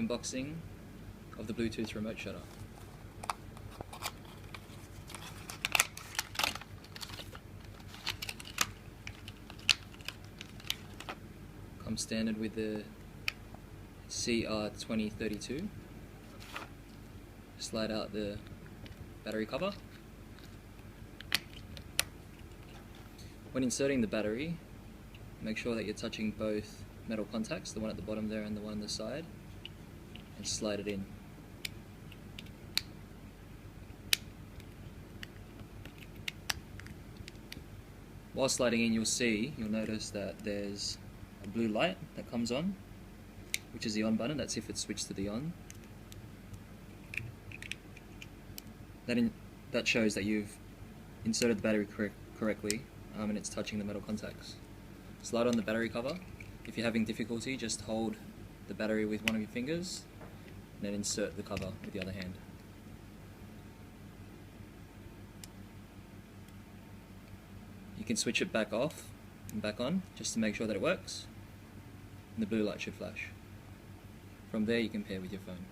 unboxing of the Bluetooth remote shutter. Comes standard with the CR2032. Slide out the battery cover. When inserting the battery, make sure that you're touching both metal contacts, the one at the bottom there and the one on the side, and slide it in. While sliding in, you'll notice that there's a blue light that comes on, which is the on button. That's if it's switched to the on. That shows that you've inserted the battery correctly, and it's touching the metal contacts. Slide on the battery cover. If you're having difficulty, just hold the battery with one of your fingers and then insert the cover with the other hand. You can switch it back off and back on just to make sure that it works, and the blue light should flash. From there you can pair with your phone.